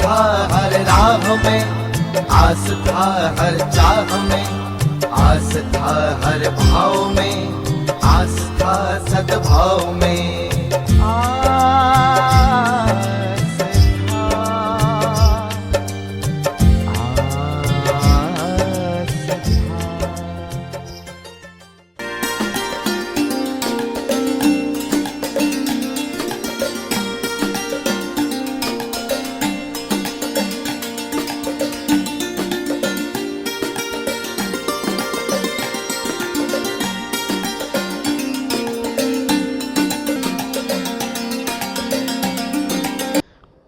था हर राह में, आस था हर चाह में, आस था हर भाव में, आस था सद्भाव में।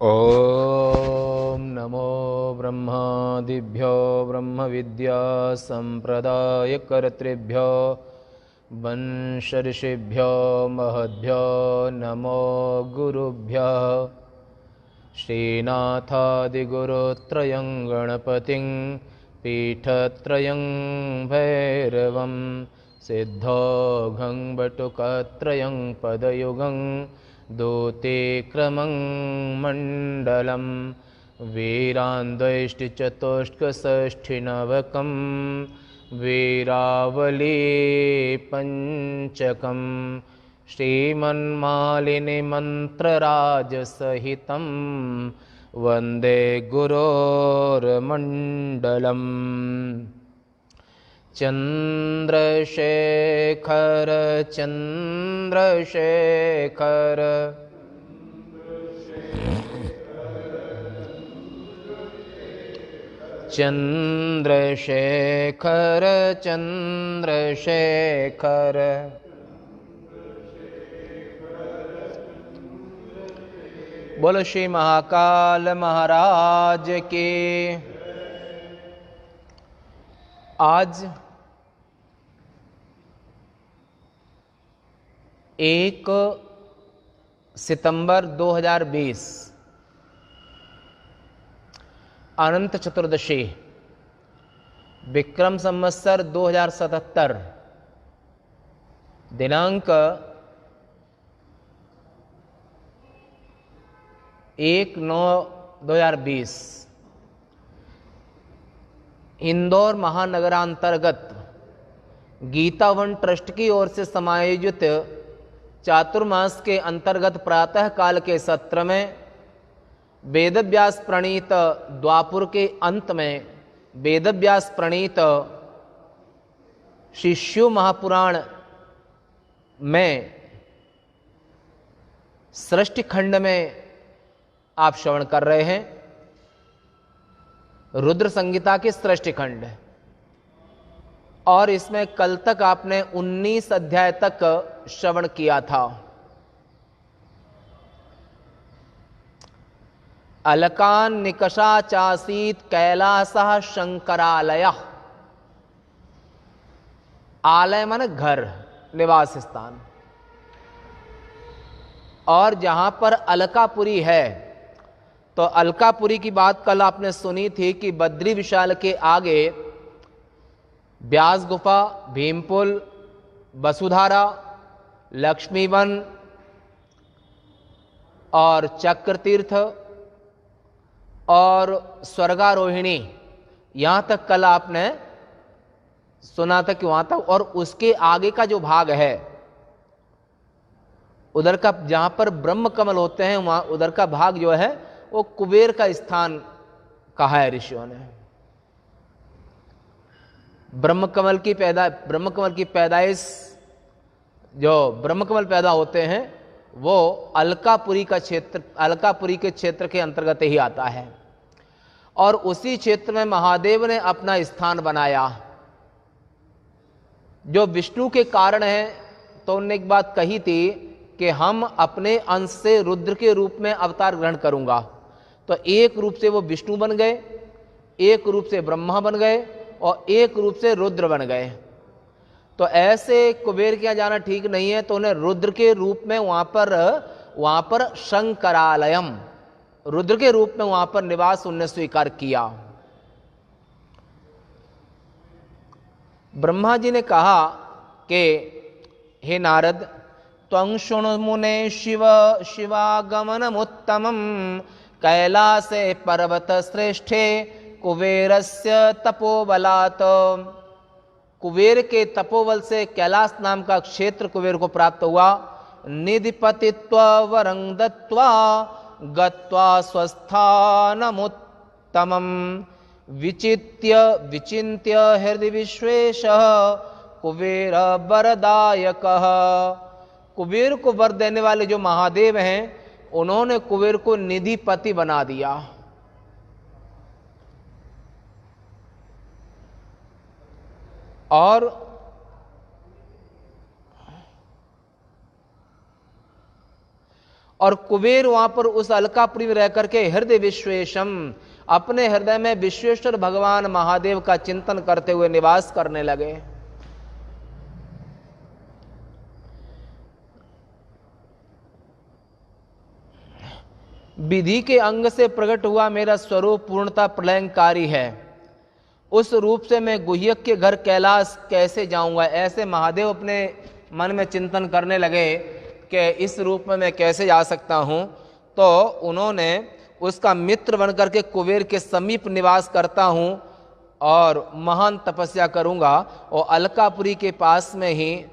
ओम नमो ब्रह्मादिभ्यो ब्रह्मविद्या संप्रदायकर्तृभ्यो वंशऋषिभ्यो महद्भ्यो नमो गुरुभ्यः। श्रीनाथादिगुरुत्रयं गणपतिं पीठत्रयं भैरवं सिद्धौघं बटुकत्रयं पदयुगं दूतीक्रमं मण्डलं वीरान्द्वैष्टिचतुष्कषष्ठिनवकं वीरावली पञ्चकं श्रीमन्मालिनी मन्त्रराजसहितं वन्दे गुरोर्मण्डलम्। चन्द्रशेखर चन्द्रशेखर चन्द्रशेखर चन्द्रशेखर बोलो श्री महाकाल महाराज के। आज 1 सितंबर 2020 अनंत चतुर्दशी विक्रम संवत्सर 2077 दिनांक 1/9/2020 इंदौर महानगरांतर्गत गीतावन ट्रस्ट की ओर से समायोजित चातुर्मास के अंतर्गत प्रातः काल के सत्र में वेदव्यास प्रणीत द्वापुर के अंत में वेदव्यास प्रणीत शिष्यो महापुराण में सृष्टि खंड में आप श्रवण कर रहे हैं। रुद्र संहिता के सृष्टि खंड और इसमें कल तक आपने 19 अध्याय तक श्रवण किया था। अलकान निकषा चासीत कैलासः शंकरालय। आलय माने घर, निवास स्थान। और जहां पर अलकापुरी है तो अलकापुरी की बात कल आपने सुनी थी कि बद्री विशाल के आगे व्यास गुफा, भीमपुल, वसुधारा, लक्ष्मीवन और चक्र तीर्थ और स्वर्गारोहिणी, यहां तक कल आपने सुना था कि वहां तक। और उसके आगे का जो भाग है उधर का, जहां पर ब्रह्म कमल होते हैं, वहां उधर का भाग जो है वो कुबेर का स्थान कहा है ऋषियों ने। ब्रह्मकमल की पैदाइश, जो ब्रह्मकमल पैदा होते हैं वो अलकापुरी का क्षेत्र, अलकापुरी के क्षेत्र के अंतर्गत ही आता है। और उसी क्षेत्र में महादेव ने अपना स्थान बनाया जो विष्णु के कारण है। तो उन्होंने एक बात कही थी कि हम अपने अंश से रुद्र के रूप में अवतार ग्रहण करूंगा। तो एक रूप से वो विष्णु बन गए, एक रूप से ब्रह्मा बन गए और एक रूप से रुद्र बन गए। तो ऐसे कुबेर के यहाँ जाना ठीक नहीं है, तो उन्हें रुद्र के रूप में वहां पर शंकरालयम, रुद्र के रूप में वहां पर निवास उन्हें स्वीकार किया। ब्रह्मा जी ने कहा कि हे नारद, त्वं शृणु मुने शिवागमनमुत्तमं कैलासे पर्वत श्रेष्ठे कुबेरस्य तपोबलात्। कुबेर के तपोबल से कैलाश नाम का क्षेत्र कुबेर को प्राप्त हुआ। निधिपतित्व वरं दत्त्वा गत्वा स्वस्थानमुत्तमं विचिन्त्य हृदि विश्वेशः कुबेर वरदायकः। कुबेर को वर देने वाले जो महादेव हैं, उन्होंने कुबेर को निधिपति बना दिया। और कुबेर वहां पर उस अलकापुरी में रह करके हृदय विश्वेशम, अपने हृदय में विश्वेश्वर भगवान महादेव का चिंतन करते हुए निवास करने लगे। विधि के अंग से प्रकट हुआ मेरा स्वरूप पूर्णता प्रलयंकारी है, उस रूप से मैं गुह्यक के घर कैलाश कैसे जाऊंगा। ऐसे महादेव अपने मन में चिंतन करने लगे कि इस रूप में मैं कैसे जा सकता हूं। तो उन्होंने उसका मित्र बनकर के कुबेर के समीप निवास करता हूं और महान तपस्या करूंगा और अलकापुरी के पास में ही,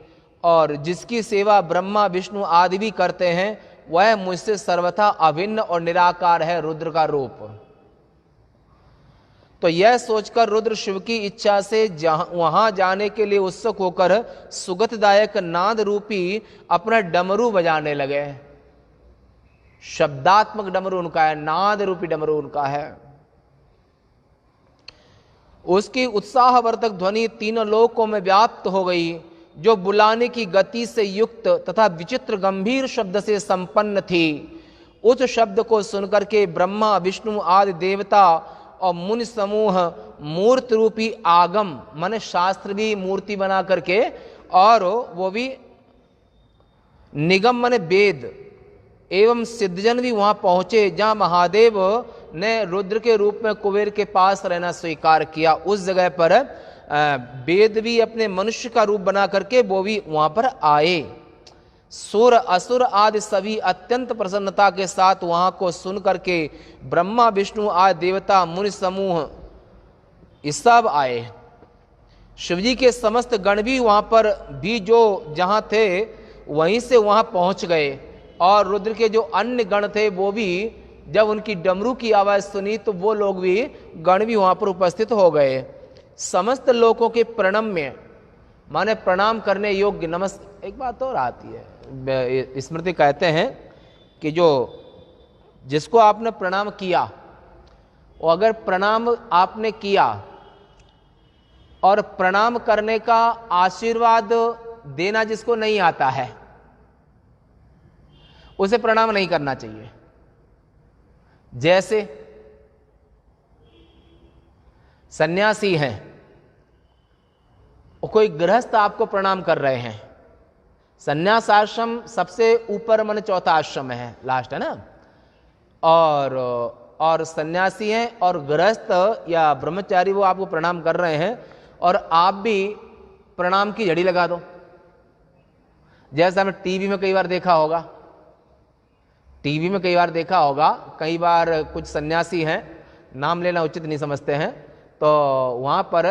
और जिसकी सेवा ब्रह्मा विष्णु आदि भी करते हैं, वह मुझसे सर्वथा अभिन्न और निराकार है, रुद्र का रूप। तो यह सोचकर रुद्र शिव की इच्छा से वहां जाने के लिए उत्सुक होकर सुगतदायक नाद रूपी अपना डमरू बजाने लगे। शब्दात्मक डमरू उनका है, नाद रूपी डमरू उनका है। उसकी उत्साहवर्धक ध्वनि तीनों लोकों में व्याप्त हो गई, जो बुलाने की गति से युक्त तथा विचित्र गंभीर शब्द से संपन्न थी। उस शब्द को सुनकर के ब्रह्मा विष्णु आदि देवता और मुनि समूह मूर्ति रूपी आगम, माने शास्त्र भी मूर्ति बना करके, और वो भी निगम माने वेद एवं सिद्धजन भी वहां पहुंचे, जहां महादेव ने रुद्र के रूप में कुबेर के पास रहना स्वीकार किया। उस जगह पर वेद भी अपने मनुष्य का रूप बना करके वो भी वहां पर आए। सुर असुर आदि सभी अत्यंत प्रसन्नता के साथ वहां को सुन करके ब्रह्मा विष्णु आदि देवता मुनि समूह ये सब आए। शिवजी के समस्त गण भी वहां पर भी जो जहां थे वहीं से वहां पहुंच गए, और रुद्र के जो अन्य गण थे वो भी जब उनकी डमरू की आवाज सुनी तो वो लोग भी गण भी वहां पर उपस्थित हो गए। समस्त लोगों के प्रणम्य माने प्रणाम करने योग्य नमस्कार। एक बात और आती है, स्मृति कहते हैं कि जो जिसको आपने प्रणाम किया, और अगर प्रणाम आपने किया और प्रणाम करने का आशीर्वाद देना जिसको नहीं आता है, उसे प्रणाम नहीं करना चाहिए। जैसे सन्यासी हैं, कोई गृहस्थ आपको प्रणाम कर रहे हैं। सन्यास आश्रम सबसे ऊपर माने चौथा आश्रम है, लास्ट है ना, और सन्यासी हैं और गृहस्थ या ब्रह्मचारी वो आपको प्रणाम कर रहे हैं, और आप भी प्रणाम की झड़ी लगा दो। जैसा हमने टीवी में कई बार देखा होगा, कई बार कुछ सन्यासी हैं, नाम लेना उचित नहीं समझते हैं, तो वहाँ पर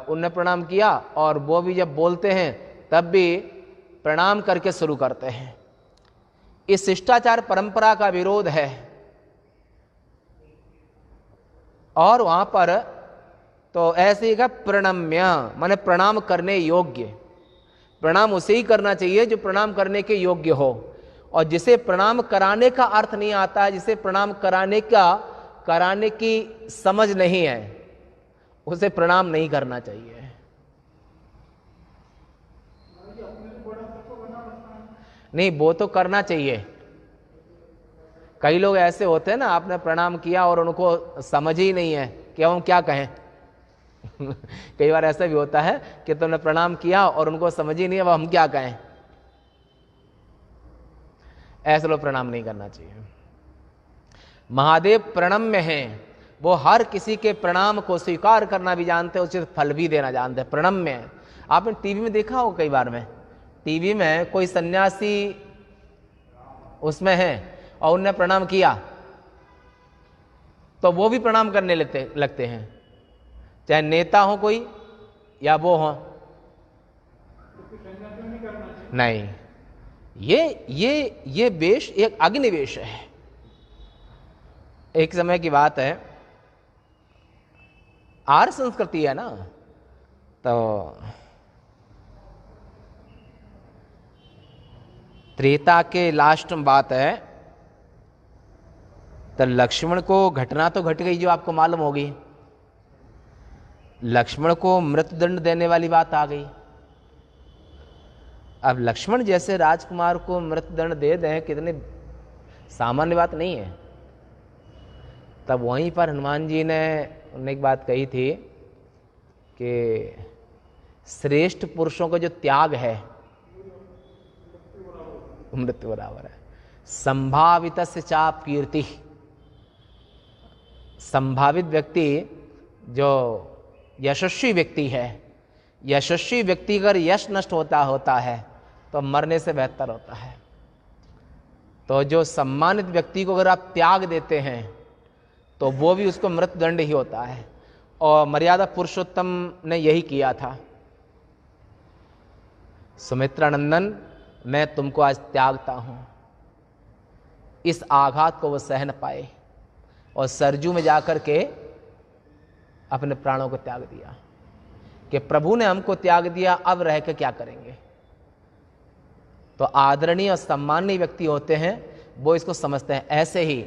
उनने प्रणाम किया और वो भी जब बोलते हैं तब भी प्रणाम करके शुरू करते हैं। इस शिष्टाचार परंपरा का विरोध है। और वहाँ पर तो ऐसे ही का प्रणम्य माने प्रणाम करने योग्य। प्रणाम उसे ही करना चाहिए जो प्रणाम करने के योग्य हो, और जिसे प्रणाम कराने का अर्थ नहीं आता है, जिसे प्रणाम कराने की समझ नहीं है, उसे प्रणाम नहीं करना चाहिए। नहीं, वो तो करना चाहिए। कई लोग ऐसे होते हैं ना, आपने प्रणाम किया और उनको समझ ही नहीं है कि हम क्या कहें। कई बार ऐसा भी होता है कि तुमने प्रणाम किया और उनको समझ ही नहीं है वो हम क्या कहें। ऐसे लोग प्रणाम नहीं करना चाहिए। महादेव प्रणम्य हैं, वो हर किसी के प्रणाम को स्वीकार करना भी जानते हैं, उचित फल भी देना जानते हैं। प्रणम्य है। आपने टीवी में देखा हो, कई बार में टीवी में कोई सन्यासी उसमें है और उनने प्रणाम किया तो वो भी प्रणाम करने लगते हैं, चाहे नेता हो कोई या वो हो। नहीं, ये वेश एक अग्निवेश है। एक समय की बात है, आर्य संस्कृति है ना, तो त्रेता के लास्ट में बात है, तो लक्ष्मण को घटना तो घट गई जो आपको मालूम होगी। लक्ष्मण को मृत्युदंड देने वाली बात आ गई। अब लक्ष्मण जैसे राजकुमार को मृत्युदंड दे दें, कितने सामान्य बात नहीं है। तब वहीं पर हनुमान जी ने उन्हें एक बात कही थी कि श्रेष्ठ पुरुषों का जो त्याग है मृत्यु बराबर है। संभावित से चाप कीर्ति, संभावित व्यक्ति जो यशस्वी व्यक्ति है, यशस्वी व्यक्ति अगर यश नष्ट होता है तो मरने से बेहतर होता है। तो जो सम्मानित व्यक्ति को अगर आप त्याग देते हैं तो वो भी उसको मृत्युदंड ही होता है। और मर्यादा पुरुषोत्तम ने यही किया था। सुमित्रा नंदन, मैं तुमको आज त्यागता हूं। इस आघात को वो सह न पाए और सरजू में जाकर के अपने प्राणों को त्याग दिया कि प्रभु ने हमको त्याग दिया, अब रह के क्या करेंगे। तो आदरणीय और सम्माननीय व्यक्ति होते हैं वो इसको समझते हैं। ऐसे ही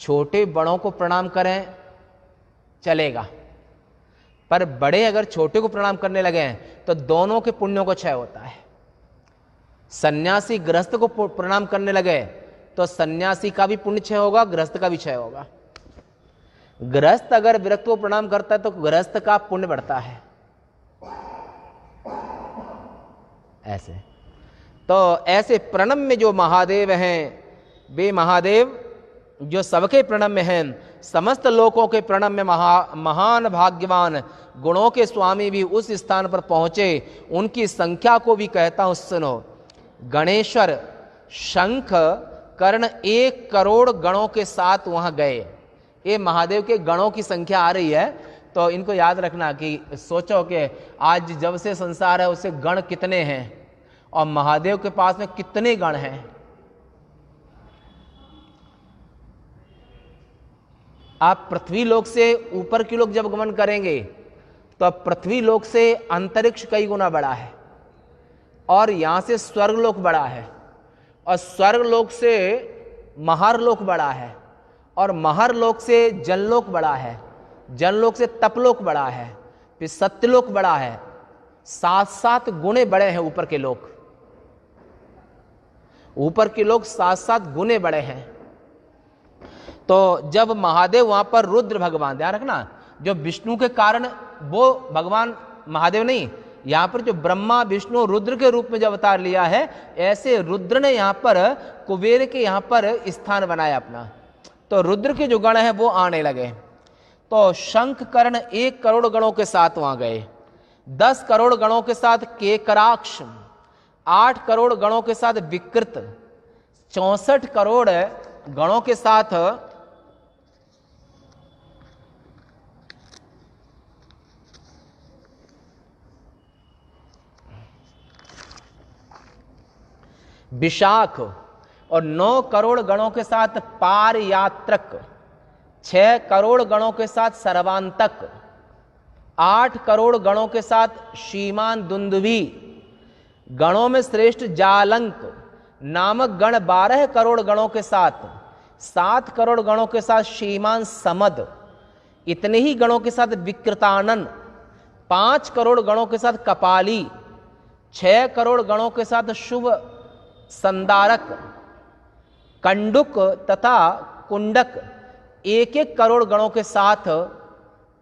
छोटे बड़ों को प्रणाम करें चलेगा, पर बड़े अगर छोटे को प्रणाम करने लगे तो दोनों के पुण्यों को क्षय होता है। सन्यासी गृहस्थ को प्रणाम करने लगे तो सन्यासी का भी पुण्य क्षय होगा, गृहस्थ का भी क्षय होगा। गृहस्थ अगर विरक्त को प्रणाम करता है तो गृहस्थ का पुण्य बढ़ता है। ऐसे तो ऐसे प्रणम्य जो महादेव हैं, वे महादेव जो सबके प्रणम्य हैं, समस्त लोकों के प्रणम्य महान भाग्यवान गुणों के स्वामी भी उस स्थान पर पहुंचे। उनकी संख्या को भी कहता हूं, सुनो। गणेश्वर शंख कर्ण 1 करोड़ गणों के साथ वहां गए। ये महादेव के गणों की संख्या आ रही है, तो इनको याद रखना कि सोचो कि आज जब से संसार है उससे गण कितने हैं और महादेव के पास में कितने गण हैं। आप पृथ्वी लोक से ऊपर की लोग जब गमन करेंगे तो पृथ्वी लोक से अंतरिक्ष कई गुना बड़ा है और यहां से स्वर्गलोक बड़ा है और स्वर्गलोक से महारलोक बड़ा है और महारलोक से जनलोक बड़ा है, जनलोक से तपलोक बड़ा है, फिर सत्यलोक बड़ा है। 7-7 गुणे बड़े हैं ऊपर के लोक। ऊपर के लोग 7-7 गुणे बड़े हैं। तो जब महादेव वहां पर रुद्र भगवान, ध्यान रखना, जो विष्णु के कारण वो भगवान महादेव नहीं, यहां पर जो ब्रह्मा विष्णु रुद्र के रूप में जो अवतार लिया है, ऐसे रुद्र ने यहां पर कुबेर के यहां पर स्थान बनाया अपना। तो रुद्र के जो गण हैं वो आने लगे। तो शंख कर्ण 1 करोड़ गणों के साथ वहां गए, 10 करोड़ गणों के साथ केकराक्ष, 8 करोड़ गणों के साथ विकृत, 64 करोड़ गणों के साथ विशाख और 9 करोड़ गणों के साथ पार यात्रक, 6 करोड़ गणों के साथ सर्वांतक, 8 करोड़ गणों के साथ श्रीमान दुंदुभी, गणों में श्रेष्ठ जालंक नामक गण 12 करोड़ गणों के साथ, 7 करोड़ गणों के साथ श्रीमान समद, इतने ही गणों के साथ विकृतानन, 5 करोड़ गणों के साथ कपाली, 6 करोड़ गणों के साथ शुभ संदारक, कंडुक तथा कुंडक 1-1 करोड़ गणों के साथ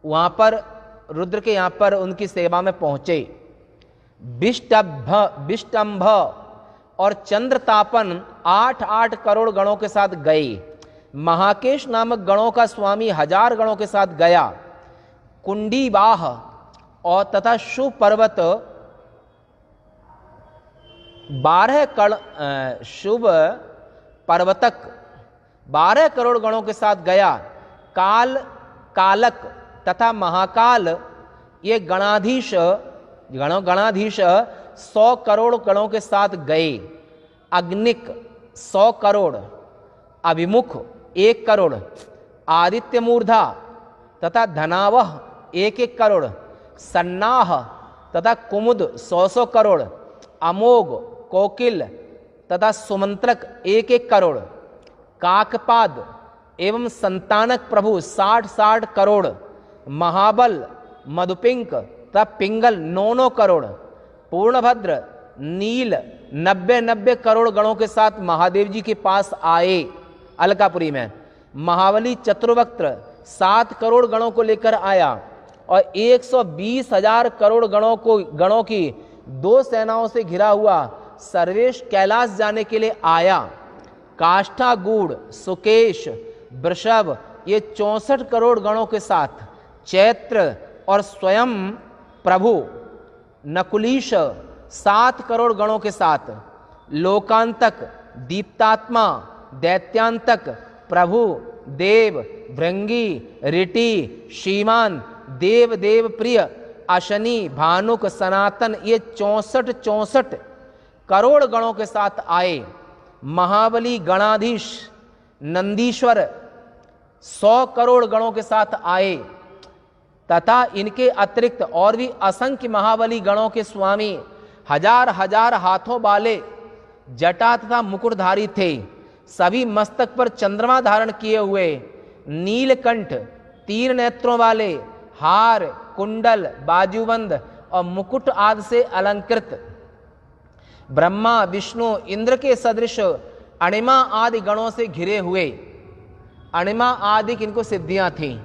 वहां पर रुद्र के यहां पर उनकी सेवा में पहुंचे। विष्टंभ और चंद्रतापन 8-8 करोड़ गणों के साथ गए। महाकेश नामक गणों का स्वामी 1000 गणों के साथ गया। कुंडीबाह और तथा शुभ पर्वत 12 शुभ पर्वतक 12 करोड़ गणों के साथ गया। काल, कालक तथा महाकाल ये गणाधीश 100 करोड़ गणों के साथ गए। अग्निक 100 करोड़, अभिमुख 1 करोड़, आदित्य मूर्धा तथा धनावह 1-1 करोड़, सन्नाह तथा कुमुद 100 करोड़, अमोघ, कोकिल तथा सुमंत्रक 1-1 करोड़, काकपाद एवं संतानक प्रभु 60-60 करोड़, महाबल, मधुपिंक तथा पिंगल 9-9 करोड़, पूर्णभद्र, नील 90-90 करोड़ गणों के साथ महादेव जी के पास आए अलकापुरी में। महाबली चतुर्वक्त्र 7 करोड़ गणों को लेकर आया और 120,000 करोड़ गणों की 2 सेनाओं से घिरा हुआ सर्वेश कैलाश जाने के लिए आया। काष्ठा, गूढ़, सुकेश, वृषभ ये 64 करोड़ गणों के साथ, चैत्र और स्वयं प्रभु नकुलीश 7 करोड़ गणों के साथ, लोकांतक, दीप्तात्मा, दैत्यांतक, प्रभु, देव, भृंगी, ऋटि, श्रीमान, देव देव प्रिय, अशनि, भानुक, सनातन ये 64 करोड़ गणों के साथ आए। महाबली गणाधीश नंदीश्वर 100 करोड़ गणों के साथ आए तथा इनके अतिरिक्त और भी असंख्य महाबली गणों के स्वामी 1000 हाथों वाले जटा तथा मुकुटधारी थे। सभी मस्तक पर चंद्रमा धारण किए हुए, नीलकंठ, 3 नेत्रों वाले, हार, कुंडल, बाजूबंद और मुकुट आदि से अलंकृत, ब्रह्मा, विष्णु, इंद्र के सदृश अणिमा आदि गणों से घिरे हुए। अणिमा आदि किनको सिद्धियां थीं?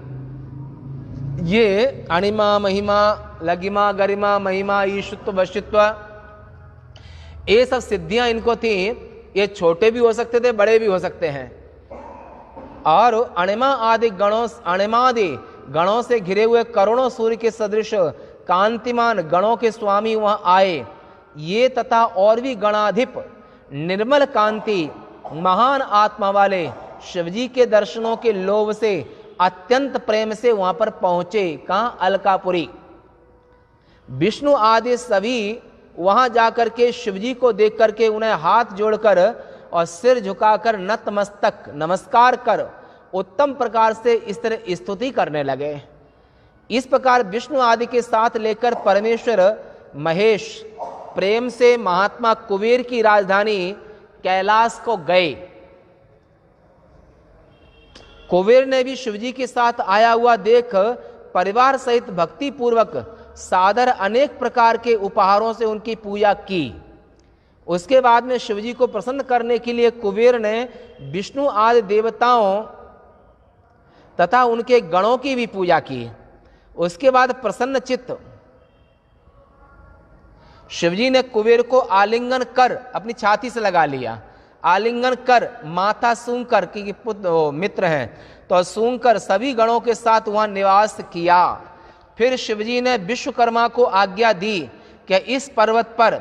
ये अणिमा, महिमा, लगिमा, गरिमा, महिमा, ईशुत्व, वशित्व ये सब सिद्धियां इनको थी। ये छोटे भी हो सकते थे, बड़े भी हो सकते हैं। और अणिमादि गणों से घिरे हुए करोड़ों सूर्य के सदृश कांतिमान गणों के स्वामी वहां आए। ये तथा और भी गणाधिप निर्मल कांति महान आत्मा वाले शिवजी के दर्शनों के लोभ से अत्यंत प्रेम से वहां पर पहुंचे। कहां? अलकापुरी। विष्णु आदि सभी वहां जाकर के शिवजी को देख करके उन्हें हाथ जोड़कर और सिर झुकाकर नतमस्तक नमस्कार कर उत्तम प्रकार से इस तरह स्तुति करने लगे। इस प्रकार विष्णु आदि के साथ लेकर परमेश्वर महेश प्रेम से महात्मा कुबेर की राजधानी कैलाश को गए। कुबेर ने भी शिवजी के साथ आया हुआ देख परिवार सहित भक्ति पूर्वक सादर अनेक प्रकार के उपहारों से उनकी पूजा की। उसके बाद में शिवजी को प्रसन्न करने के लिए कुबेर ने विष्णु आदि देवताओं तथा उनके गणों की भी पूजा की। उसके बाद प्रसन्न चित्त शिवजी ने कुबेर को आलिंगन कर अपनी छाती से लगा लिया। आलिंगन कर माथा सूंघ कर कि मित्र हैं तो सूंघ कर सभी गणों के साथ वहां निवास किया। फिर शिवजी ने विश्वकर्मा को आज्ञा दी कि इस पर्वत पर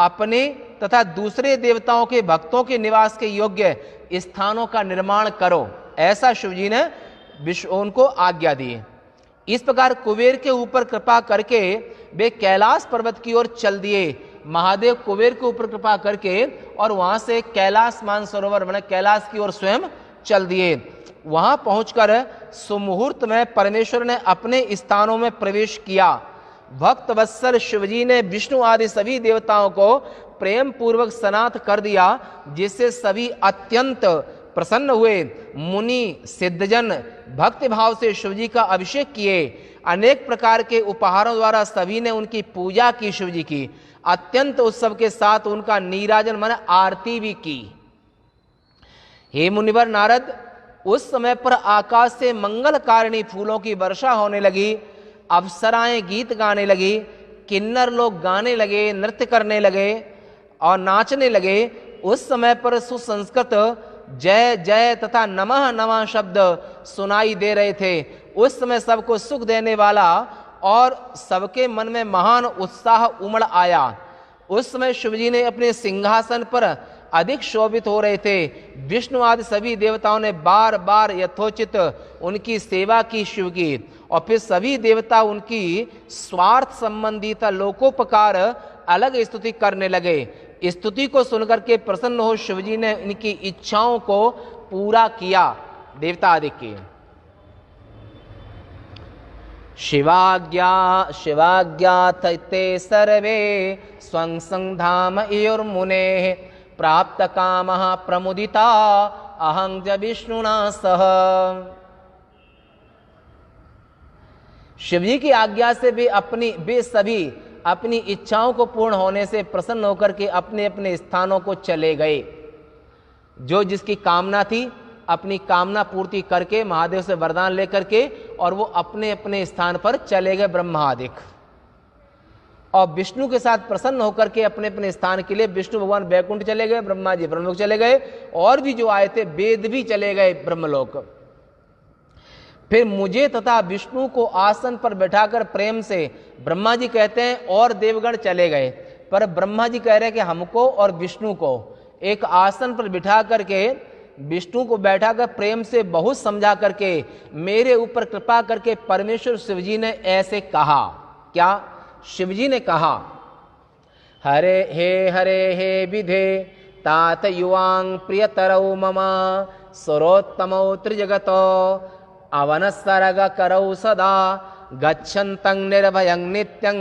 अपने तथा दूसरे देवताओं के भक्तों के निवास के योग्य स्थानों का निर्माण करो। ऐसा शिवजी ने उनको आज्ञा दी। इस प्रकार कुबेर के ऊपर कृपा करके वे कैलाश पर्वत की ओर चल दिए। महादेव कुबेर के ऊपर कृपा करके और वहां से कैलाश मानसरोवर मैंने कैलाश की ओर स्वयं चल दिए। वहां पहुंचकर सुमुहूर्त में परमेश्वर ने अपने स्थानों में प्रवेश किया। भक्त वत्सल शिवजी ने विष्णु आदि सभी देवताओं को प्रेम पूर्वक स्नात कर दिया, जिससे सभी अत्यंत प्रसन्न हुए। मुनि सिद्धजन भक्ति भाव से शिवजी का अभिषेक किए। अनेक प्रकार के उपहारों द्वारा सभी ने उनकी पूजा की। शिवजी की अत्यंत उत्सव के साथ उनका नीराजन माने आरती भी की। हे मुनिवर नारद, उस समय पर आकाश से मंगलकारिणी फूलों की वर्षा होने लगी। अप्सराएं गीत गाने लगी। किन्नर लोग गाने लगे, नृत्य करने लगे और नाचने लगे। उस समय पर सुसंस्कृत जय जय तथा नमः नमः शब्द सुनाई दे रहे थे। उस समय सबको सुख देने वाला और सबके मन में महान उत्साह उमड़ आया। उस समय शिवजी ने अपने सिंहासन पर अधिक शोभित हो रहे थे। विष्णु आदि सभी देवताओं ने बार बार यथोचित उनकी सेवा की शिव की, और फिर सभी देवता उनकी स्वार्थ संबंधी था लोकोपकार अलग स्तुति करने लगे। स्तुति को सुनकर के प्रसन्न हो शिवजी ने इनकी इच्छाओं को पूरा किया देवता आदि की। शिवाज्ञात ते सर्वे स्वं संधाम इयुर्मुने प्राप्त कामः प्रमुदिता अहं च विष्णुना सह। शिवजी की आज्ञा से वे सभी अपनी इच्छाओं को पूर्ण होने से प्रसन्न होकर के अपने अपने स्थानों को चले गए। जो जिसकी कामना थी अपनी कामना पूर्ति करके महादेव से वरदान लेकर के, और वो अपने अपने स्थान पर चले गए ब्रह्मादिक। और विष्णु के साथ प्रसन्न होकर के अपने अपने स्थान के लिए विष्णु भगवान वैकुंठ चले गए, ब्रह्मा जी ब्रह्मलोक चले गए, और भी जो आए थे वेद भी चले गए ब्रह्मलोक। फिर मुझे तथा विष्णु को आसन पर बैठाकर प्रेम से ब्रह्मा जी कहते हैं और देवगण चले गए, पर ब्रह्मा जी कह रहे हैं कि हमको और विष्णु को एक आसन पर बिठा करके विष्णु को बैठाकर प्रेम से बहुत समझा करके मेरे ऊपर कृपा करके परमेश्वर शिवजी ने ऐसे कहा। क्या? शिवजी ने कहा, हरे हे विधे तात युवांग प्रियतरौ मम सरोत्तमौ त्रिजगतो अवनस्सर्ग करौ सदा गच्छन्तं निर्भयं नित्यं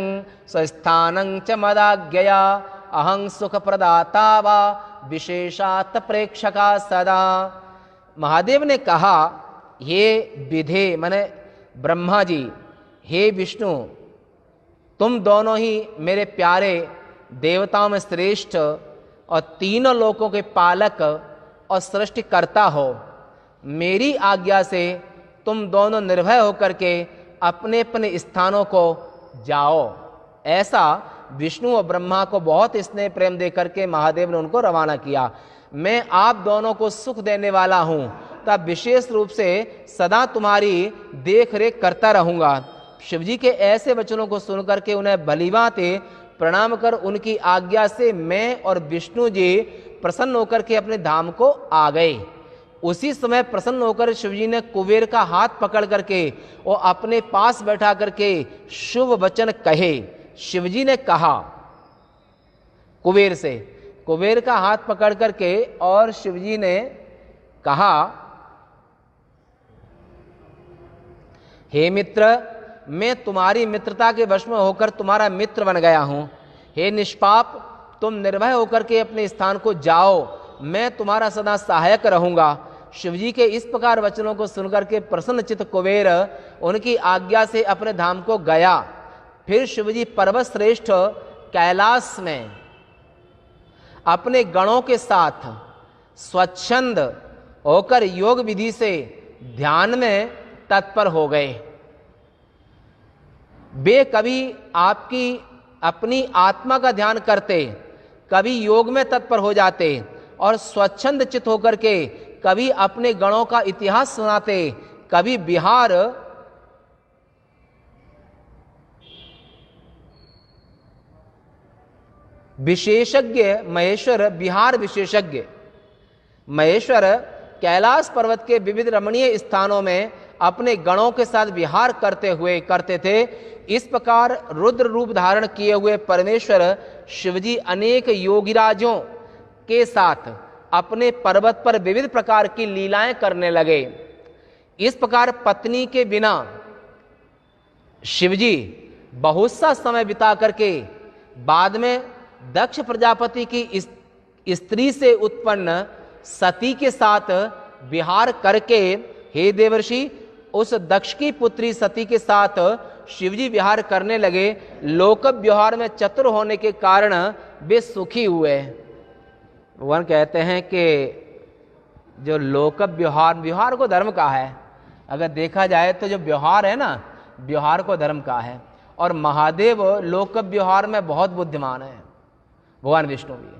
स्वस्थानं च मदाज्ञया अहं सुख प्रदाता वा विशेषात प्रेक्षका सदा। महादेव ने कहा, हे विधे माने ब्रह्मा जी, हे विष्णु, तुम दोनों ही मेरे प्यारे देवताओं में श्रेष्ठ और तीनों लोकों के पालक और सृष्टिकर्ता हो। मेरी आज्ञा से तुम दोनों निर्भय होकर के अपने अपने स्थानों को जाओ। ऐसा विष्णु और ब्रह्मा को बहुत स्नेह प्रेम दे करके महादेव ने उनको रवाना किया। मैं आप दोनों को सुख देने वाला हूं, तब विशेष रूप से सदा तुम्हारी देख रेख करता रहूंगा। शिवजी के ऐसे वचनों को सुनकर के उन्हें भलीभांति प्रणाम कर उनकी आज्ञा से मैं और विष्णु जी प्रसन्न होकर के अपने धाम को आ गए। उसी समय प्रसन्न होकर शिवजी ने कुबेर का हाथ पकड़ करके और अपने पास बैठा करके शुभ वचन कहे। शिवजी ने कहा कुबेर से, कुबेर का हाथ पकड़ करके और शिवजी ने कहा, हे मित्र, मैं तुम्हारी मित्रता के वश में होकर तुम्हारा मित्र बन गया हूं। हे निष्पाप, तुम निर्भय होकर के अपने स्थान को जाओ, मैं तुम्हारा सदा सहायक रहूंगा। शिवजी के इस प्रकार वचनों को सुनकर के प्रसन्नचित्त कुबेर उनकी आज्ञा से अपने धाम को गया। फिर शिवजी पर्वत श्रेष्ठ कैलाश में अपने गणों के साथ स्वच्छंद होकर योग विधि से ध्यान में तत्पर हो गए। वे कभी आपकी अपनी आत्मा का ध्यान करते, कभी योग में तत्पर हो जाते और स्वच्छंद चित्त होकर के कभी अपने गणों का इतिहास सुनाते, कभी बिहार विशेषज्ञ महेश्वर, बिहार विशेषज्ञ महेश्वर कैलाश पर्वत के विविध रमणीय स्थानों में अपने गणों के साथ विहार करते थे। इस प्रकार रुद्र रूप धारण किए हुए परमेश्वर शिवजी अनेक योगिराजों के साथ अपने पर्वत पर विविध प्रकार की लीलाएं करने लगे। इस प्रकार पत्नी के बिना शिवजी बहुत सा समय बिता करके बाद में दक्ष प्रजापति की स्त्री से उत्पन्न सती के साथ विहार करके, हे देवर्षि, उस दक्ष की पुत्री सती के साथ शिवजी विहार करने लगे। लोक व्यवहार में चतुर होने के कारण वे सुखी हुए। भगवान कहते हैं कि जो लोक व्यवहार को धर्म का है, अगर देखा जाए तो जो व्यवहार है ना, व्यवहार को धर्म का है। और महादेव लोक व्यवहार में बहुत बुद्धिमान है, भगवान विष्णु भी।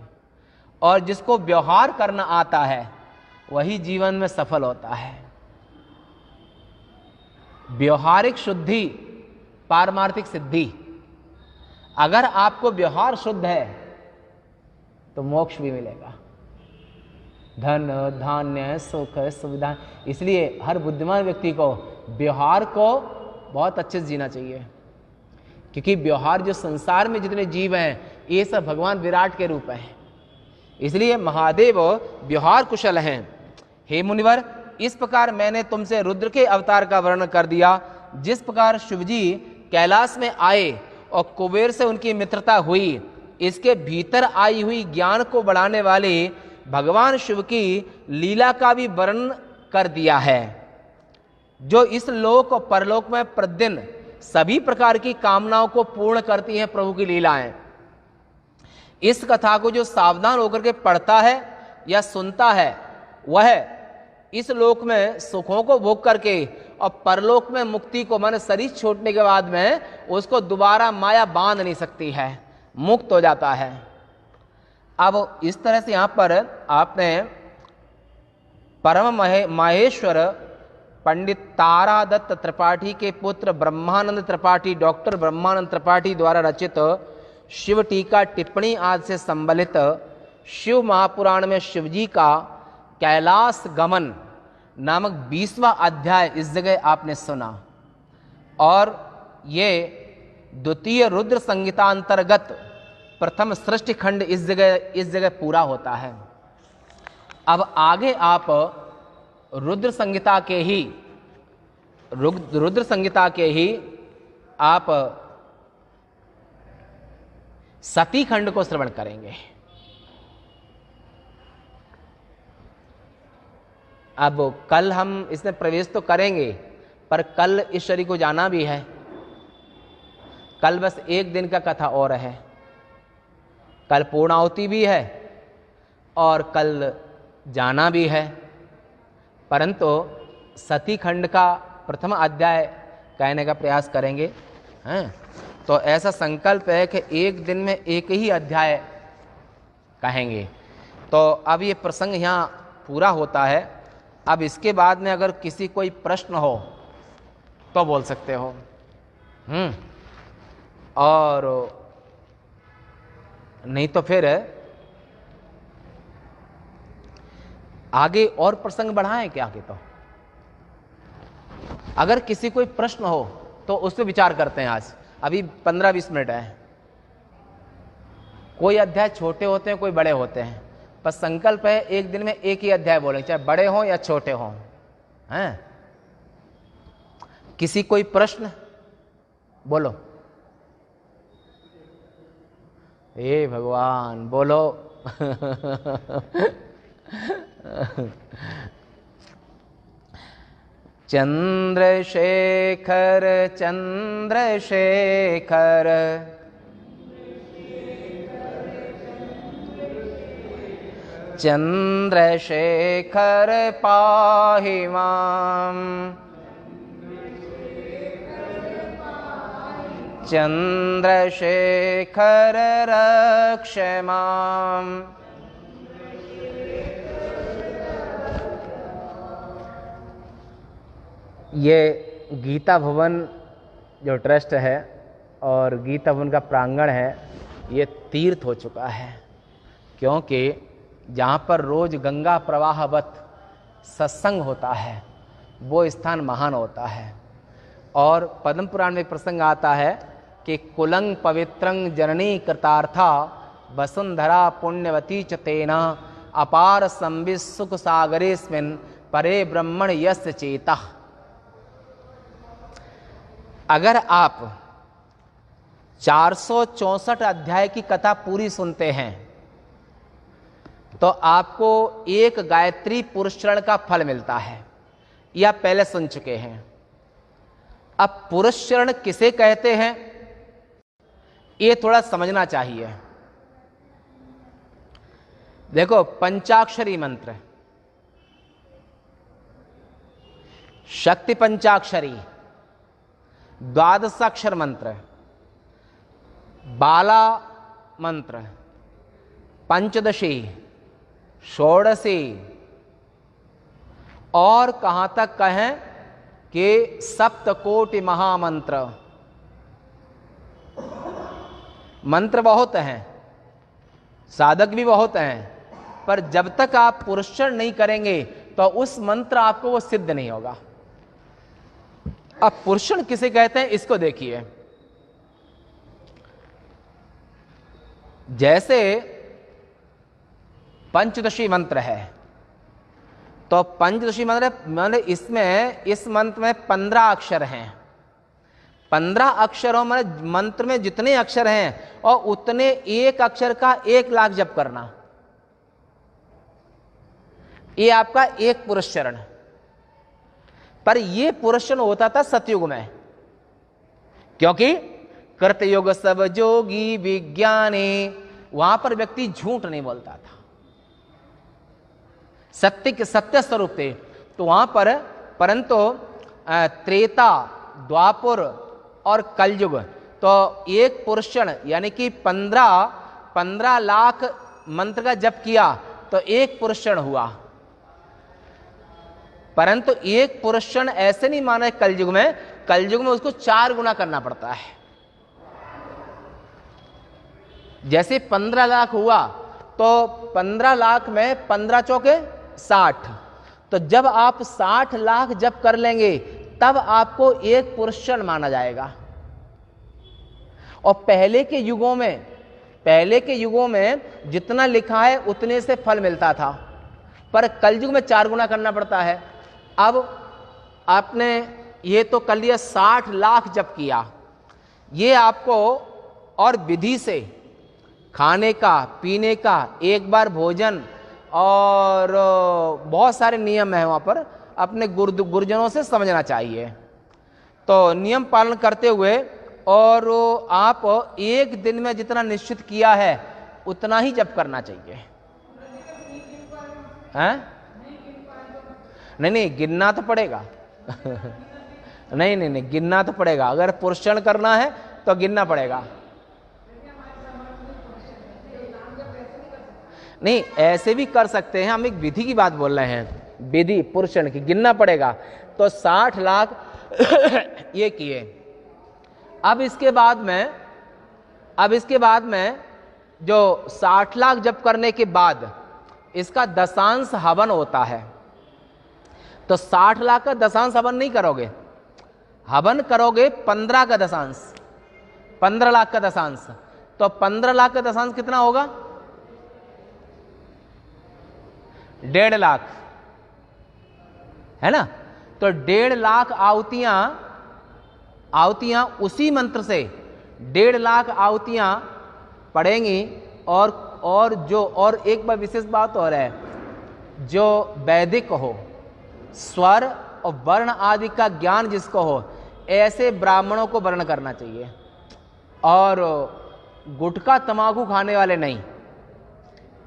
और जिसको व्यवहार करना आता है वही जीवन में सफल होता है। व्यवहारिक शुद्धि पारमार्थिक सिद्धि। अगर आपको व्यवहार शुद्ध है तो मोक्ष भी मिलेगा। धन धान्य सुख सुविधा। इसलिए हर बुद्धिमान व्यक्ति को व्यवहार को बहुत अच्छे से जीना चाहिए, क्योंकि व्यवहार जो संसार में जितने जीव हैं ये सब भगवान विराट के रूप हैं, इसलिए महादेव व्यवहार कुशल हैं। हे मुनिवर, इस प्रकार मैंने तुमसे रुद्र के अवतार का वर्णन कर दिया। जिस प्रकार शिवजी कैलाश में आए और कुबेर से उनकी मित्रता हुई, इसके भीतर आई हुई ज्ञान को बढ़ाने वाले भगवान शिव की लीला का भी वर्णन कर दिया है, जो इस लोक और परलोक में प्रतिदिन सभी प्रकार की कामनाओं को पूर्ण करती हैं प्रभु की लीलाएं। इस कथा को जो सावधान होकर के पढ़ता है या सुनता है, वह इस लोक में सुखों को भोग करके और परलोक में मुक्ति को, माने शरीर छोड़ने के बाद में उसको दोबारा माया बांध नहीं सकती है, मुक्त हो जाता है। अब इस तरह से यहां पर आपने परम माहेश्वर पंडित तारादत्त त्रिपाठी के पुत्र ब्रह्मानंद त्रिपाठी, डॉक्टर ब्रह्मानंद त्रिपाठी द्वारा रचित शिव टीका टिप्पणी आदि से संबलित शिव महापुराण में शिवजी का कैलाश गमन नामक 20वां अध्याय इस जगह आपने सुना, और ये द्वितीय रुद्र संहिता अंतर्गत प्रथम सृष्टि खंड इस जगह पूरा होता है। अब आगे आप रुद्र संहिता के ही आप सती खंड को श्रवण करेंगे। अब कल हम इसमें प्रवेश तो करेंगे, पर कल इस शरीर को जाना भी है। कल बस एक दिन का कथा और है, कल पूर्णाहुति भी है और कल जाना भी है, परंतु सती खंड का प्रथम अध्याय कहने का प्रयास करेंगे हैं। तो ऐसा संकल्प है कि एक दिन में एक ही अध्याय कहेंगे। तो अब ये प्रसंग यहाँ पूरा होता है। अब इसके बाद में अगर किसी कोई प्रश्न हो तो बोल सकते हो, और नहीं तो फिर आगे और प्रसंग बढ़ाएं क्या आगे। तो अगर किसी कोई प्रश्न हो तो उस पर विचार करते हैं। आज अभी 15-20 मिनट है। कोई अध्याय छोटे होते हैं, कोई बड़े होते हैं, पर संकल्प है एक दिन में एक ही अध्याय बोलेंगे, चाहे बड़े हों या छोटे हों, हैं। किसी कोई प्रश्न बोलो। हे भगवान बोलो। चंद्रशेखर चंद्रशेखर चंद्रशेखर पाहि मां, चंद्रशेखर रक्ष मां। ये गीता भवन जो ट्रस्ट है और गीता भवन का प्रांगण है, ये तीर्थ हो चुका है, क्योंकि जहाँ पर रोज गंगा प्रवाहवत सत्संग होता है वो स्थान महान होता है। और पद्म पुराण में प्रसंग आता है कि कुलंग पवित्रंग जननी कृतार्था वसुंधरा पुण्यवती च तेना अपार संवित सुख सागरेस्मिन् परे ब्रह्मण यस्य चेता। अगर आप 464 अध्याय की कथा पूरी सुनते हैं तो आपको एक गायत्री पुरस्चरण का फल मिलता है, या पहले सुन चुके हैं। अब पुरस्चरण किसे कहते हैं ये थोड़ा समझना चाहिए। देखो, पंचाक्षरी मंत्र, शक्ति पंचाक्षरी, द्वादशाक्षर मंत्र, बाला मंत्र, पंचदशी, षोडशी, और कहां तक कहें कि सप्तकोटि महामंत्र। मंत्र बहुत हैं, साधक भी बहुत हैं, पर जब तक आप पुरुषण नहीं करेंगे तो उस मंत्र आपको वो सिद्ध नहीं होगा। अब पुरुषण किसे कहते हैं इसको देखिए। जैसे पंचदशी मंत्र है, तो पंचदशी मंत्र मतलब इसमें इस मंत्र में 15 अक्षर हैं। 15 अक्षरों में मंत्र में जितने अक्षर हैं और उतने एक अक्षर का 1 लाख जप करना, ये आपका एक पुरुषचरण। पर ये पुरुषचरण होता था सतयुग में, क्योंकि कृतयुग सब जोगी विज्ञाने, वहां पर व्यक्ति झूठ नहीं बोलता था, सत्य के सत्य स्वरूप थे। तो वहां पर परंतु त्रेता, द्वापर और कलयुग, तो एक पुरुषचरण यानी कि 15 लाख मंत्र का जप किया तो एक पुरुषचरण हुआ। परंतु एक पुरुषचरण ऐसे नहीं माना है कलयुग में, कलयुग में उसको 4 गुना करना पड़ता है। जैसे 15 लाख हुआ तो 15 लाख में 15 चौके 60, तो जब आप 60 लाख जप कर लेंगे तब आपको एक पुरुषचरण माना जाएगा। और पहले के युगों में जितना लिखा है उतने से फल मिलता था, पर कलयुग में 4 गुना करना पड़ता है। अब आपने ये तो कर लिया, 60 लाख जप किया, ये आपको और विधि से खाने का, पीने का, एक बार भोजन और बहुत सारे नियम है वहाँ पर, अपने गुरुजनों से समझना चाहिए। तो नियम पालन करते हुए और आप एक दिन में जितना निश्चित किया है उतना ही जप करना चाहिए। हैं? नहीं गिनना तो पड़ेगा। नहीं गिनना तो पड़ेगा। अगर पुरुषचरण करना है तो गिनना पड़ेगा। नहीं, ऐसे भी कर सकते हैं, हम एक विधि की बात बोल रहे हैं, विधि पुरुषचरण की, गिनना पड़ेगा। तो 60 लाख ये किए। अब इसके बाद में जो 60 लाख जप करने के बाद इसका दशांश हवन होता है। तो 60 लाख का दशांश हवन नहीं करोगे, हवन करोगे 15 का दशांश, 15 लाख का दशांश। तो 15 लाख का दशांश कितना होगा? 1.5 लाख, है ना? तो 1.5 लाख आहुतियां उसी मंत्र से 1.5 लाख आहुतियां पड़ेंगी। और एक बार विशेष बात और है, जो वैदिक हो, स्वर और वर्ण आदि का ज्ञान जिसको हो, ऐसे ब्राह्मणों को वर्ण करना चाहिए। और गुटखा तमाकू खाने वाले नहीं।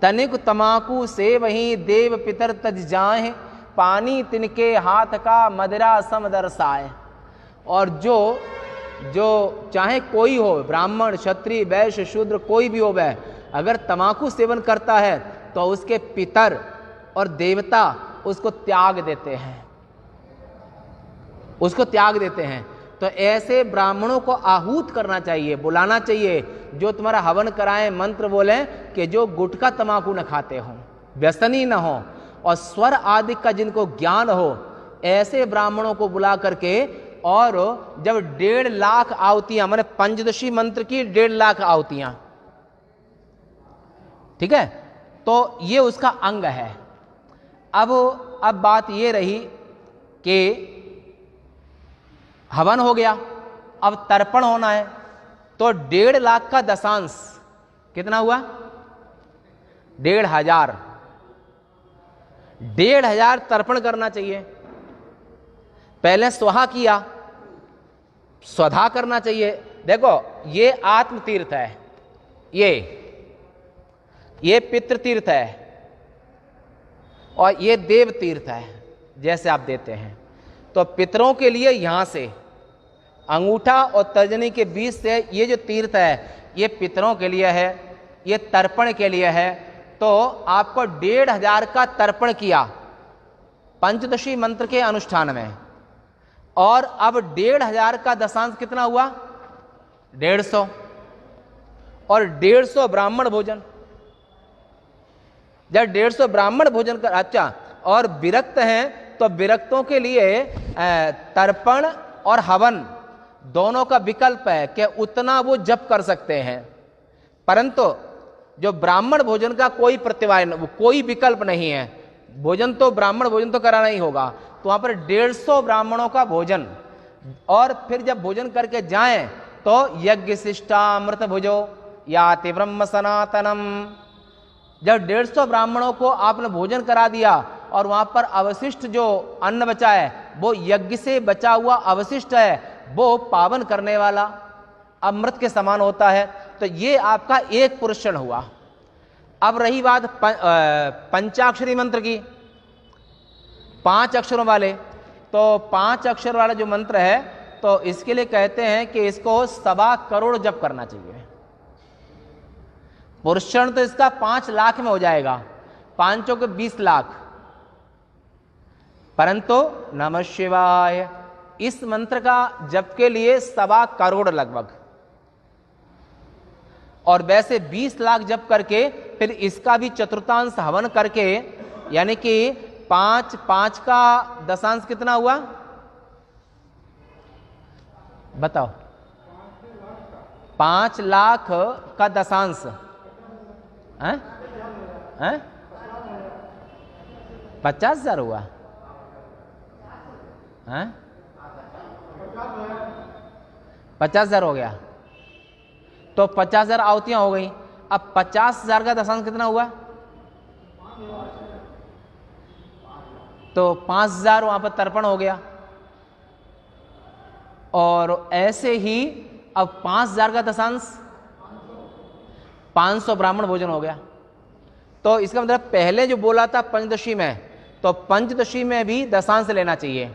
तनिक तमाकू से वहीं देव पितर तज जाए, पानी तिनके हाथ का मदिरा सम दरसाए। और जो चाहे कोई हो, ब्राह्मण, क्षत्रिय, वैश्य, शूद्र, कोई भी हो, वह अगर तमाकू सेवन करता है तो उसके पितर और देवता उसको त्याग देते हैं। तो ऐसे ब्राह्मणों को आहूत करना चाहिए, बुलाना चाहिए, जो तुम्हारा हवन कराएं, मंत्र बोलें कि जो गुटखा तमाकू न खाते हों, व्यसनी न हो और स्वर आदि का जिनको ज्ञान हो, ऐसे ब्राह्मणों को बुला करके। और जब 1.5 लाख आहुतियां, मैंने पंचदशी मंत्र की 1.5 लाख आहुतियां, ठीक है, तो ये उसका अंग है। अब बात ये रही कि हवन हो गया, अब तर्पण होना है। तो 1.5 लाख का दशांश कितना हुआ? 1,500। 1,500 तर्पण करना चाहिए। पहले स्वाहा किया, स्वधा करना चाहिए। देखो, ये आत्म तीर्थ है, ये पितृ तीर्थ है और ये देव तीर्थ है, जैसे आप देते हैं। तो पितरों के लिए यहां से अंगूठा और तर्जनी के बीच से ये जो तीर्थ है, ये पितरों के लिए है, ये तर्पण के लिए है। तो आपको 1,500 का तर्पण किया पंचदशी मंत्र के अनुष्ठान में। और अब 1,500 का दशांश कितना हुआ? 150। और 150 ब्राह्मण भोजन, जब 150 ब्राह्मण भोजन कर, अच्छा, और विरक्त हैं तो विरक्तों के लिए तर्पण और हवन दोनों का विकल्प है कि उतना वो जप कर सकते हैं, परंतु जो ब्राह्मण भोजन का कोई प्रतिवाय, कोई विकल्प नहीं है, भोजन तो ब्राह्मण भोजन तो कराना ही होगा। तो वहां पर 150 ब्राह्मणों का भोजन, और फिर जब भोजन करके जाएं तो यज्ञ शिष्टामृत भुजो याति ब्रह्म सनातनम। जब 150 ब्राह्मणों को आपने भोजन करा दिया और वहां पर अवशिष्ट जो अन्न बचा है वो यज्ञ से बचा हुआ अवशिष्ट है, वो पावन करने वाला अमृत के समान होता है। तो ये आपका एक पुरुषण हुआ। अब रही बात पंचाक्षरी मंत्र की, 5 अक्षरों वाले, तो 5 अक्षर वाला जो मंत्र है तो इसके लिए कहते हैं कि इसको 1.25 करोड़ जप करना चाहिए। पुरुषण तो इसका 5 लाख में हो जाएगा, 5 के 20 लाख, परंतु नमः शिवाय इस मंत्र का जप के लिए 1.25 करोड़ लगभग, और वैसे 20 लाख जप करके फिर इसका भी चतुर्थांश हवन करके, यानी कि 5 का दशांश कितना हुआ बताओ? 5 लाख का दशांश हैं? 50,000 हुआ हैं? 50,000 हो गया, तो 50,000 आहुतियां हो गई। अब 50,000 का दशांश कितना हुआ? तो 5,000 वहां पर तर्पण हो गया, और ऐसे ही अब 5,000 का दशांश 500 ब्राह्मण भोजन हो गया। तो इसका मतलब पहले जो बोला था पंचदशी में, तो पंचदशी में भी दशांश लेना चाहिए।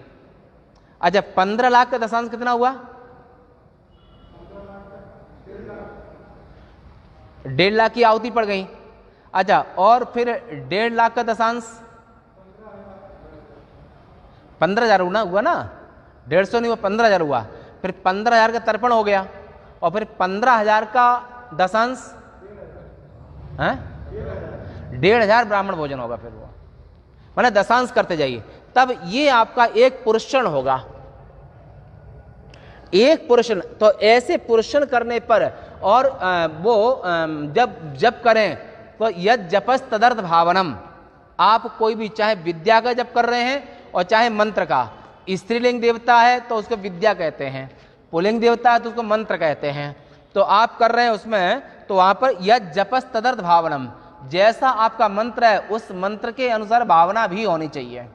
अच्छा, 15 लाख का दशांश कितना हुआ? 1.5 लाख की आहुति पड़ गई। अच्छा, और फिर 1.5 लाख का दशांश 15,000 हुआ ना, 150 नहीं हुआ, 15,000 हुआ। फिर 15,000 का तर्पण हो गया, और फिर 15,000 का दशांश 1,500 ब्राह्मण भोजन होगा। फिर वो मतलब दशांश करते जाइए, तब ये आपका एक पुरुषण होगा, एक पुरुषण। तो ऐसे पुरुषण करने पर, और वो जब करें तो यद जपस तदर्थ भावनम, आप कोई भी चाहे विद्या का जप कर रहे हैं और चाहे मंत्र का, स्त्रीलिंग देवता है तो उसको विद्या कहते हैं, पुल्लिंग देवता है तो उसको मंत्र कहते हैं, तो आप कर रहे हैं उसमें, तो वहां पर यद जपस तदर्थ भावनम, जैसा आपका मंत्र है उस मंत्र के अनुसार भावना भी होनी चाहिए,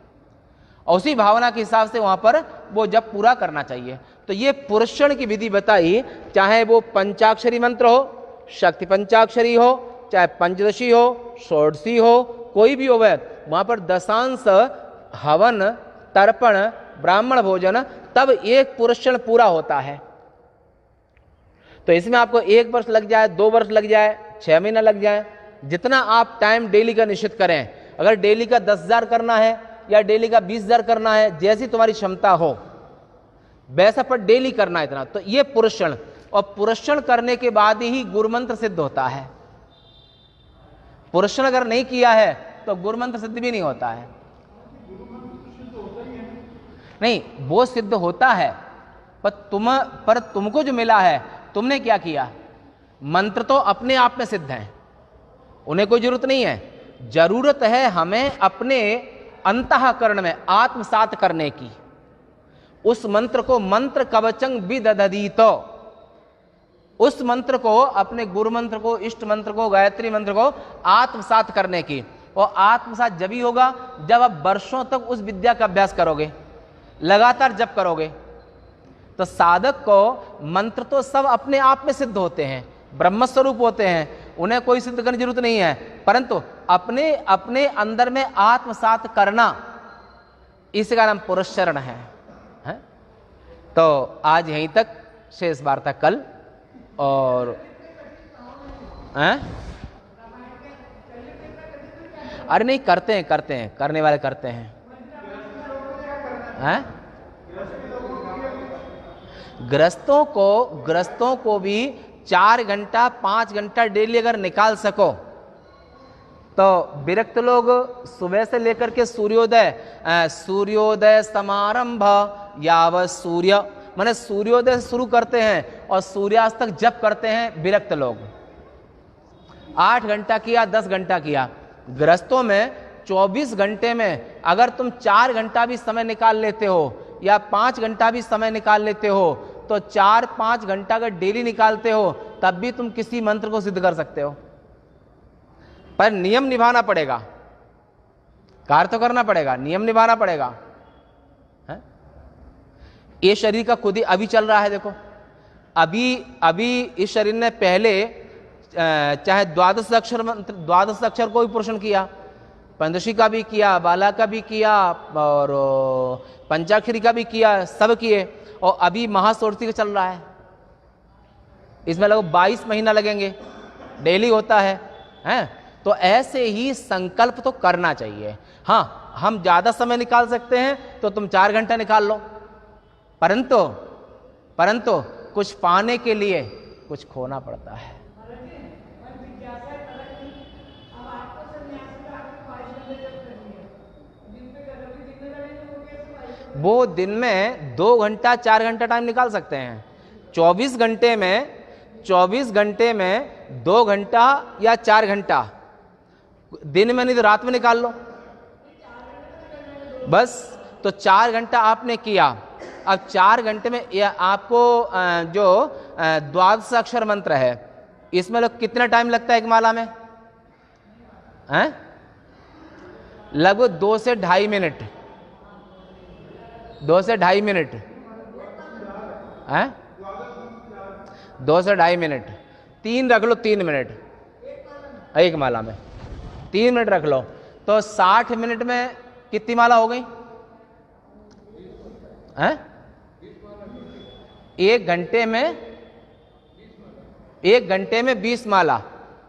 और उसी भावना के हिसाब से वहां पर वो जप पूरा करना चाहिए। तो ये पुरुषण की विधि बताई, चाहे वो पंचाक्षरी मंत्र हो, शक्ति पंचाक्षरी हो, चाहे पंचदशी हो, षोडशी हो, कोई भी हो, वहां पर दशांश, हवन, तर्पण, ब्राह्मण भोजन, तब एक पुरुषण पूरा होता है। तो इसमें आपको 1 वर्ष लग जाए, 2 वर्ष लग जाए, 6 महीना लग जाए, जितना आप टाइम डेली का निश्चित करें। अगर डेली का 10,000 करना है या डेली का 20,000 करना है, जैसी तुम्हारी क्षमता हो वैसा पर डेली करना है इतना। तो ये पुरुषण, और पुरुषण करने के बाद ही गुरुमंत्र सिद्ध होता है। पुरुषण अगर नहीं किया है तो गुरुमंत्र सिद्ध भी नहीं होता है। नहीं, वो सिद्ध होता है, पर तुमको जो मिला है, तुमने क्या किया? मंत्र तो अपने आप में सिद्ध हैं, उन्हें कोई जरूरत नहीं है। जरूरत है हमें अपने अंतःकरण में आत्मसात करने की। उस मंत्र को मंत्र कवचंग विदधीत, उस मंत्र को, अपने गुरु मंत्र को, इष्ट मंत्र को, गायत्री मंत्र को आत्मसात करने की। और आत्मसात जब ही होगा जब आप वर्षों तक उस विद्या का अभ्यास करोगे, लगातार जप करोगे। तो साधक को मंत्र तो सब अपने आप में सिद्ध होते हैं, ब्रह्मस्वरूप होते हैं, उन्हें कोई सिद्ध करने की जरूरत नहीं है, परंतु अपने अपने अंदर में आत्मसात करना, इसका नाम पुरुषरण है। तो आज यहीं तक, शेष वार्ता कल। और अरे नहीं, करते हैं, करने वाले करते हैं। ग्रस्तों को भी 4 घंटा 5 घंटा डेली अगर निकाल सको तो विरक्त लोग सुबह से लेकर के सूर्योदय समारंभ यावत सूर्य, माने सूर्योदय से शुरू करते हैं और सूर्यास्त तक जप करते हैं विरक्त लोग। 8 घंटा किया, 10 घंटा किया। गृहस्थों में 24 घंटे में अगर तुम 4 घंटा भी समय निकाल लेते हो या 5 घंटा भी समय निकाल लेते हो, तो 4-5 घंटा अगर डेली निकालते हो तब भी तुम किसी मंत्र को सिद्ध कर सकते हो। पर नियम निभाना पड़ेगा, कार्य तो करना पड़ेगा, नियम निभाना पड़ेगा। है? ये शरीर का खुद ही अभी चल रहा है। देखो अभी इस शरीर ने पहले चाहे 12 अक्षर मंत्र, 12 अक्षर को भी पोषण किया, पंचदशी का भी किया, बाला का भी किया और पंचाक्षरी का भी किया, सब किए। और अभी महासोरती का चल रहा है, इसमें लगभग 22 महीना लगेंगे, डेली होता है। तो ऐसे ही संकल्प तो करना चाहिए। हाँ, हम ज्यादा समय निकाल सकते हैं तो तुम 4 घंटा निकाल लो, परंतु कुछ पाने के लिए कुछ खोना पड़ता है। वो दिन में 2 घंटा 4 घंटा टाइम निकाल सकते हैं। 24 घंटे में 2 घंटा या 4 घंटा दिन में, नहीं तो रात में निकाल लो बस। तो 4 घंटा आपने किया। अब 4 घंटे में आपको जो 12 अक्षर मंत्र है, इसमें लोग कितना टाइम लगता है एक माला में? लगभग 2 से ढाई मिनट। 2 से ढाई मिनट है, 2 से ढाई मिनट। 3 रख लो, 3 मिनट एक माला में, 3 मिनट रख लो तो 60 मिनट में कितनी माला हो गई? 1 घंटे में 20 माला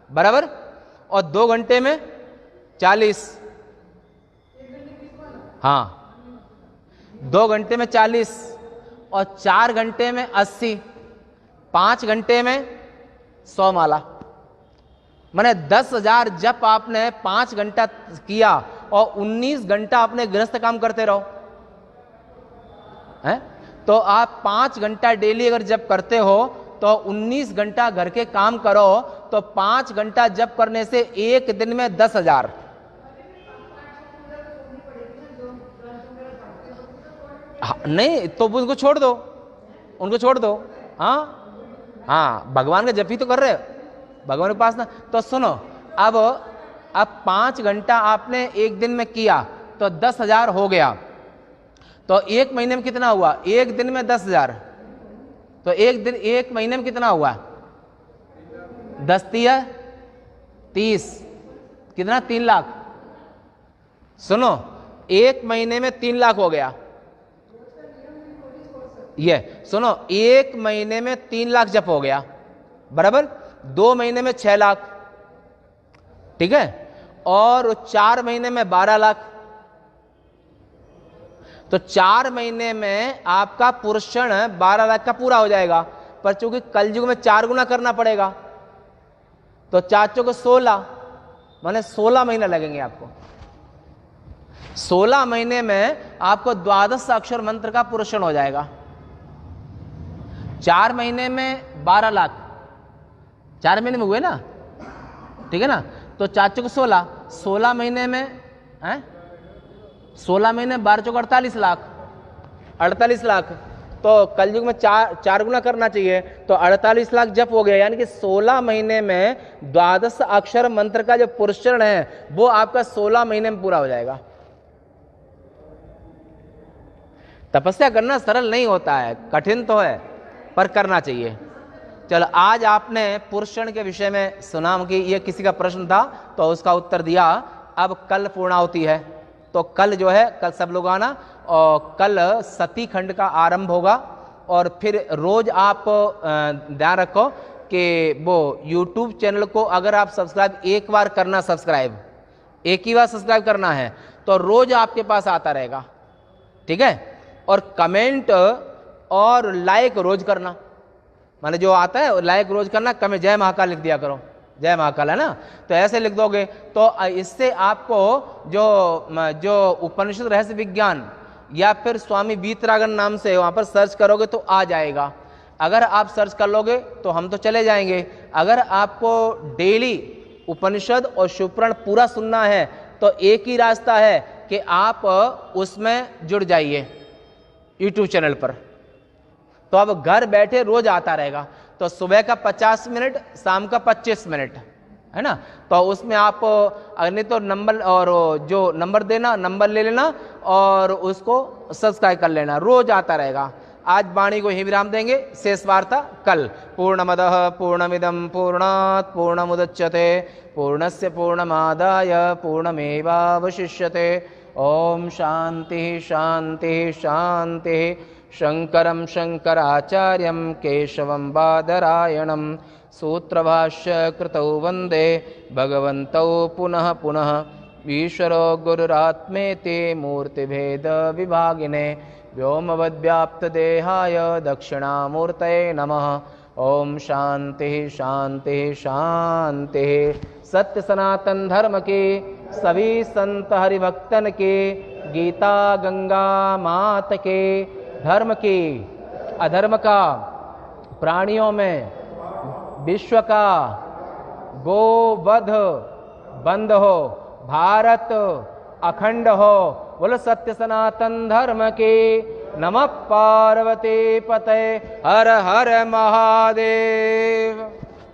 बराबर, और 2 घंटे में 40। हाँ, 2 घंटे में 40 और 4 घंटे में 80, 5 घंटे में 100 माला। माने 10,000 जप आपने 5 घंटा किया और 19 घंटा अपने गृहस्थ काम करते रहो। तो आप 5 घंटा डेली अगर जप करते हो तो 19 घंटा घर के काम करो, तो 5 घंटा जप करने से एक दिन में 10,000। नहीं तो उनको छोड़ दो। हाँ, भगवान का जप ही तो कर रहे हो, भगवान के पास ना। तो सुनो, अब 5 घंटा आपने एक दिन में किया तो 10,000 हो गया। तो एक महीने में कितना हुआ? एक दिन में 10,000। तो एक महीने में कितना हुआ? 10 तिया 30, कितना? 3 लाख। सुनो, एक महीने में 3 लाख हो गया। ये सुनो, एक महीने में 3 लाख जप हो गया बराबर। 2 महीने में 6 लाख, ठीक है, और 4 महीने में 12 लाख। तो 4 महीने में आपका पोषण 12 लाख का पूरा हो जाएगा। पर चूंकि कलयुग में 4 गुना करना पड़ेगा, तो 4 चौके 16, माने 16 महीने लगेंगे आपको। 16 महीने में आपको 12 अक्षर मंत्र का पोषण हो जाएगा। 4 महीने में 12 लाख, 4 महीने में हुए ना, ठीक है ना। तो 4 चौके 16, 16 महीने में 16 महीने 12 चौके 48 लाख, 48 लाख। तो कलयुग में 4 गुना करना चाहिए, तो 48 लाख जप हो गया। यानी कि 16 महीने में 12 अक्षर मंत्र का जो पोषण है वो आपका 16 महीने में पूरा हो जाएगा। तपस्या करना सरल नहीं होता है, कठिन तो है, पर करना चाहिए। चलो, आज आपने पुरुषण के विषय में सुना कि ये किसी का प्रश्न था तो उसका उत्तर दिया। अब कल पूर्णाहुति है, तो कल जो है, कल सब लोग आना, और कल सती खंड का आरंभ होगा। और फिर रोज आप ध्यान रखो कि वो YouTube चैनल को अगर आप सब्सक्राइब एक बार करना, एक ही बार सब्सक्राइब करना है, तो रोज आपके पास आता रहेगा, ठीक है। और कमेंट और लाइक रोज करना, माने जो आता है लाइक रोज करना, कमेंट जय महाकाल लिख दिया करो, जय महाकाल, है ना। तो ऐसे लिख दोगे तो इससे आपको जो उपनिषद रहस्य विज्ञान या फिर स्वामी वीतरागन नाम से वहां पर सर्च करोगे तो आ जाएगा। अगर आप सर्च कर लोगे तो हम तो चले जाएंगे। अगर आपको डेली उपनिषद और शिवपुराण पूरा सुनना है तो एक ही रास्ता है कि आप उसमें जुड़ जाइए यूट्यूब चैनल पर। तो अब घर बैठे रोज आता रहेगा। तो सुबह का 50 मिनट, शाम का 25 मिनट, है ना। तो उसमें आप नहीं तो नंबर, और जो नंबर देना, नंबर ले लेना और उसको सब्सक्राइब कर लेना, रोज आता रहेगा। आज वाणी को ही विराम देंगे, शेष वार्ता कल। पूर्णमदः पूर्णमिदं पूर्णात् पूर्णमुदच्यते पूर्णस्य पूर्णमादाय पूर्णमेवावशिष्यते। ओम शांति शांति शांति। शंकरं शंकराचार्यं केशवं बादरायणं सूत्रभाष्य कृतौ वंदे भगवन्तौ पुनः पुनः। ईश्वरो गुरुरात्मेति मूर्तिभेद विभागिने व्योमवद्व्याप्तदेहाय दक्षिणामूर्तये नमः। ओम शांति शांति शांति। सत्य सनातन धर्म के सभी संत हरिभक्तन के, गीता गंगा मात के, धर्म की अधर्म का, प्राणियों में विश्व का गोवध बंद हो, भारत अखंड हो। बोलो सत्य सनातन धर्म के। नमः पार्वती पते। हर हर महादेव।